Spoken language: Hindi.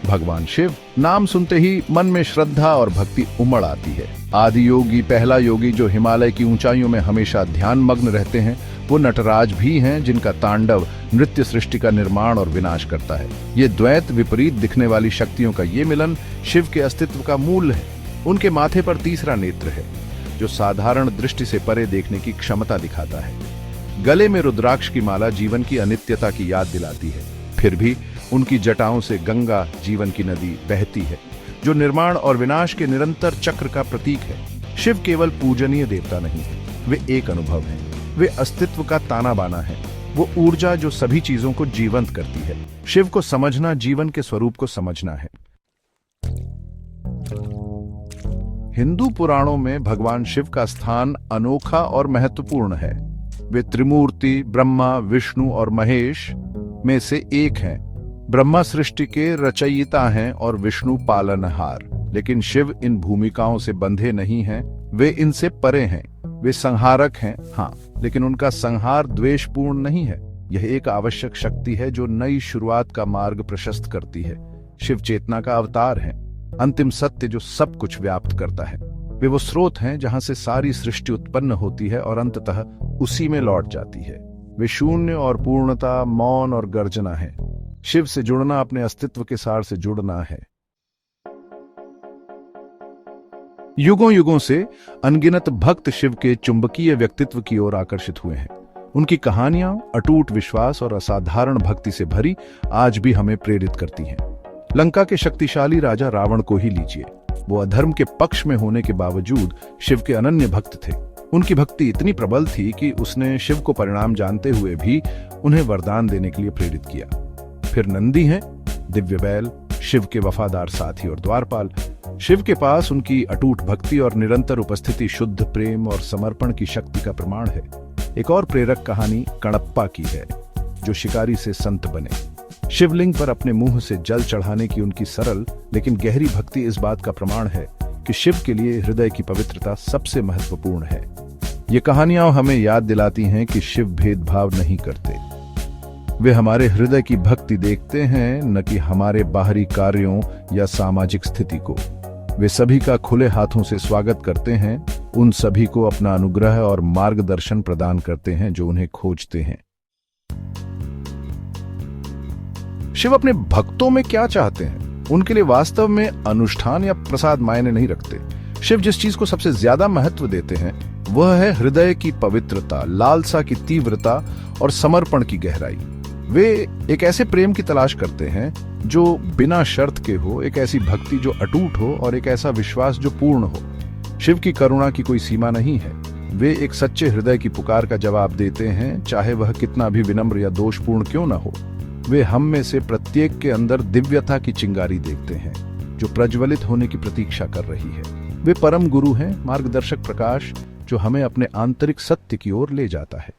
भगवान शिव, नाम सुनते ही मन में श्रद्धा और भक्ति उमड़ आती है। आदि योगी, पहला योगी जो हिमालय की ऊंचाइयों में हमेशा ध्यान मग्न रहते हैं, वो नटराज भी हैं जिनका तांडव नृत्य सृष्टि का निर्माण और विनाश करता है। ये द्वैत, विपरीत दिखने वाली शक्तियों का ये मिलन शिव के अस्तित्व का मूल है। उनके माथे पर तीसरा नेत्र है जो साधारण दृष्टि से परे देखने की क्षमता दिखाता है। गले में रुद्राक्ष की माला जीवन की अनित्यता की याद दिलाती है। फिर भी उनकी जटाओं से गंगा, जीवन की नदी, बहती है जो निर्माण और विनाश के निरंतर चक्र का प्रतीक है। शिव केवल पूजनीय देवता नहीं है, वे एक अनुभव है, वे अस्तित्व का ताना बाना है, वो ऊर्जा जो सभी चीजों को जीवंत करती है। शिव को समझना जीवन के स्वरूप को समझना है। हिंदू पुराणों में भगवान शिव का स्थान अनोखा और महत्वपूर्ण है। वे त्रिमूर्ति ब्रह्मा, विष्णु और महेश में से एक हैं। ब्रह्मा सृष्टि के रचयिता हैं और विष्णु पालनहार। लेकिन शिव इन भूमिकाओं से बंधे नहीं हैं, वे इनसे परे हैं। वे संहारक हैं, हाँ, लेकिन उनका संहार द्वेषपूर्ण नहीं है। यह एक आवश्यक शक्ति है जो नई शुरुआत का मार्ग प्रशस्त करती है। शिव चेतना का अवतार है, अंतिम सत्य जो सब कुछ व्याप्त करता है। वे वो स्रोत हैं जहां से सारी सृष्टि उत्पन्न होती है और अंततः उसी में लौट जाती है। वे शून्य और पूर्णता, मौन और गर्जना है। शिव से जुड़ना अपने अस्तित्व के सार से जुड़ना है। युगों युगों से अनगिनत भक्त शिव के चुंबकीय व्यक्तित्व की ओर आकर्षित हुए हैं। उनकी कहानियां अटूट विश्वास और असाधारण भक्ति से भरी आज भी हमें प्रेरित करती हैं। लंका के शक्तिशाली राजा रावण को ही लीजिए। वो अधर्म के पक्ष में होने के बावजूद शिव के अनन्य भक्त थे। उनकी भक्ति इतनी प्रबल थी कि उसने शिव को परिणाम जानते हुए भी उन्हें वरदान देने के लिए प्रेरित किया। फिर नंदी हैं, दिव्य बैल, शिव के वफादार साथी और द्वारपाल। शिव के पास उनकी अटूट भक्ति और निरंतर उपस्थिति शुद्ध प्रेम और समर्पण की शक्ति का प्रमाण है। एक और प्रेरक कहानी कणप्पा की है, जो शिकारी से संत बने। शिवलिंग पर अपने मुंह से जल चढ़ाने की उनकी सरल लेकिन गहरी भक्ति इस बात का प्रमाण है कि शिव के लिए हृदय की पवित्रता सबसे महत्वपूर्ण है। ये कहानियां हमें याद दिलाती हैं कि शिव भेदभाव नहीं करते। वे हमारे हृदय की भक्ति देखते हैं, न कि हमारे बाहरी कार्यों या सामाजिक स्थिति को। वे सभी का खुले हाथों से स्वागत करते हैं, उन सभी को अपना अनुग्रह और मार्गदर्शन प्रदान करते हैं जो उन्हें खोजते हैं। शिव अपने भक्तों में क्या चाहते हैं? उनके लिए वास्तव में अनुष्ठान या प्रसाद मायने नहीं रखते। शिव जिस चीज को सबसे ज्यादा महत्व देते हैं वह है हृदय की पवित्रता, लालसा की तीव्रता और समर्पण की गहराई। वे एक ऐसे प्रेम की तलाश करते हैं जो बिना शर्त के हो, एक ऐसी भक्ति जो अटूट हो और एक ऐसा विश्वास जो पूर्ण हो। शिव की करुणा की कोई सीमा नहीं है। वे एक सच्चे हृदय की पुकार का जवाब देते हैं, चाहे वह कितना भी विनम्र या दोषपूर्ण क्यों न हो। वे हम में से प्रत्येक के अंदर दिव्यता की चिंगारी देखते हैं जो प्रज्वलित होने की प्रतीक्षा कर रही है। वे परम गुरु हैं, मार्गदर्शक प्रकाश जो हमें अपने आंतरिक सत्य की ओर ले जाता है।